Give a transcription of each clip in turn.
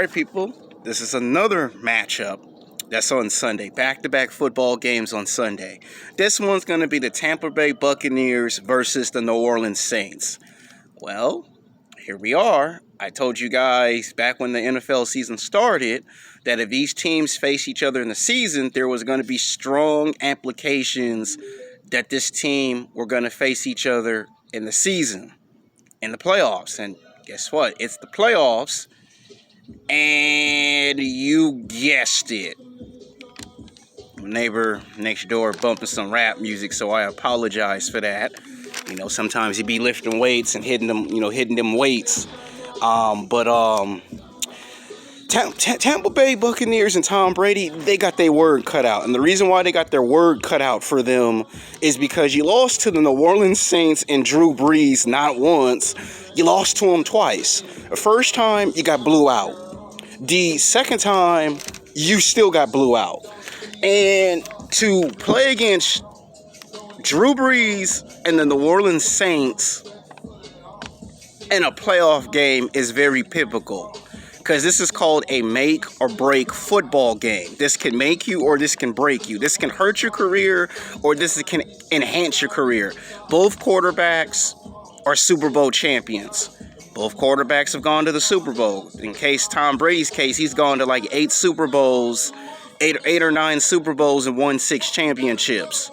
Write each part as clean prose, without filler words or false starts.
right, people, this is another matchup that's on Sunday. Back-to-back football games on Sunday. This one's going to be the Tampa Bay Buccaneers versus the New Orleans Saints. Well, here we are. I told you guys back when the NFL season started that if these teams face each other in the season, there was going to be strong implications that this team were going to face each other in the season, in the playoffs. And guess what? It's the playoffs. And you guessed it. My neighbor next door bumping some rap music, so I apologize for that. You know, sometimes he be lifting weights and hitting them weights. Tampa Bay Buccaneers and Tom Brady, they got their word cut out. And the reason why they got their word cut out for them is because you lost to the New Orleans Saints and Drew Brees not once. You lost to him twice. The first time, you got blew out. The second time, you still got blew out. And to play against Drew Brees and the New Orleans Saints in a playoff game is very pivotal. Because this is called a make or break football game. This can make you or this can break you. This can hurt your career or this can enhance your career. Both quarterbacks are Super Bowl champions. Both quarterbacks have gone to the Super Bowl. In Tom Brady's case, he's gone to like 8 Super Bowls, 8 or 9 Super Bowls and won 6 championships.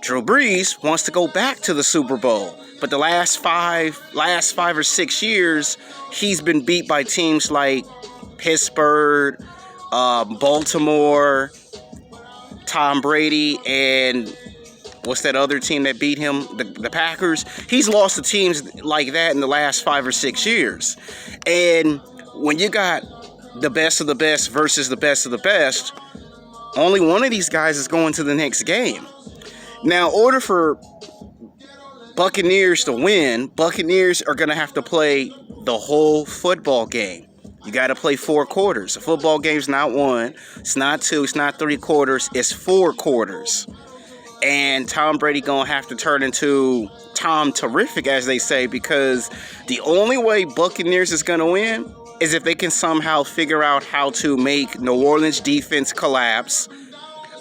Drew Brees wants to go back to the Super Bowl. But the last five or 6 years, he's been beat by teams like Pittsburgh, Baltimore, Tom Brady, and what's that other team that beat him? The Packers. He's lost to teams like that in the last 5 or 6 years. And when you got the best of the best versus the best of the best, only one of these guys is going to the next game. Now, in order for Buccaneers to win, Buccaneers are going to have to play the whole football game. You got to play 4 quarters. A football game's not 1, it's not 2, it's not 3 quarters, it's 4 quarters. And Tom Brady going to have to turn into Tom Terrific, as they say, because the only way Buccaneers is going to win is if they can somehow figure out how to make New Orleans defense collapse,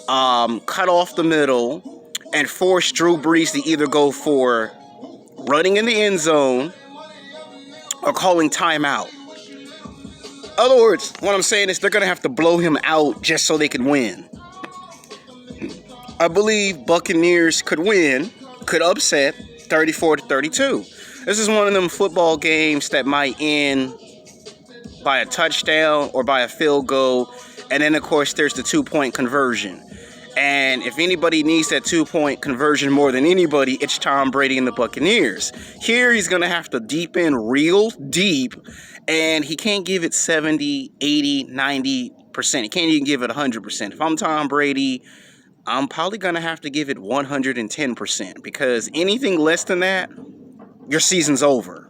cut off the middle, and force Drew Brees to either go for running in the end zone or calling timeout. In other words, what I'm saying is they're going to have to blow him out just so they can win. I believe Buccaneers could win, could upset 34-32. This is one of them football games that might end by a touchdown or by a field goal. And then, of course, there's the 2-point conversion. And if anybody needs that 2-point conversion more than anybody, it's Tom Brady and the Buccaneers. Here, he's going to have to deep in real deep, and he can't give it 70, 80, 90%. He can't even give it 100%. If I'm Tom Brady, I'm probably going to have to give it 110%, because anything less than that, your season's over.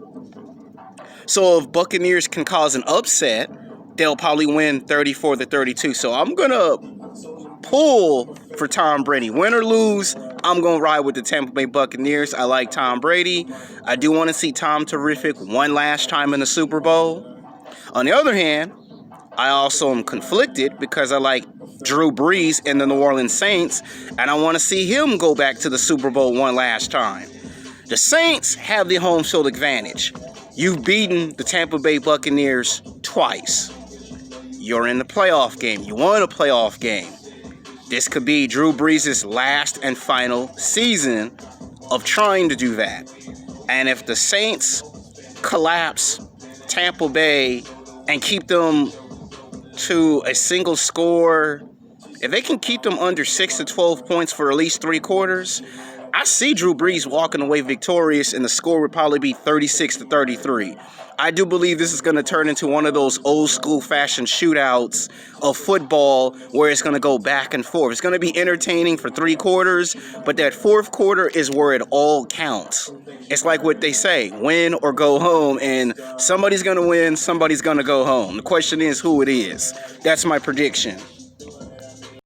So if Buccaneers can cause an upset, they'll probably win 34-32. So I'm going to pull for Tom Brady. Win or lose, I'm going to ride with the Tampa Bay Buccaneers. I like Tom Brady. I do want to see Tom Terrific one last time in the Super Bowl. On the other hand, I also am conflicted because I like Drew Brees and the New Orleans Saints, and I want to see him go back to the Super Bowl one last time. The Saints have the home field advantage. You've beaten the Tampa Bay Buccaneers twice. You're in the playoff game. You won a playoff game. This could be Drew Brees' last and final season of trying to do that. And if the Saints collapse Tampa Bay and keep them to a single score, if they can keep them under 6 to 12 points for at least 3 quarters, I see Drew Brees walking away victorious, and the score would probably be 36-33. I do believe this is going to turn into one of those old school fashion shootouts of football where it's going to go back and forth. It's going to be entertaining for 3 quarters, but that 4th quarter is where it all counts. It's like what they say, win or go home, and somebody's going to win, somebody's going to go home. The question is who it is. That's my prediction.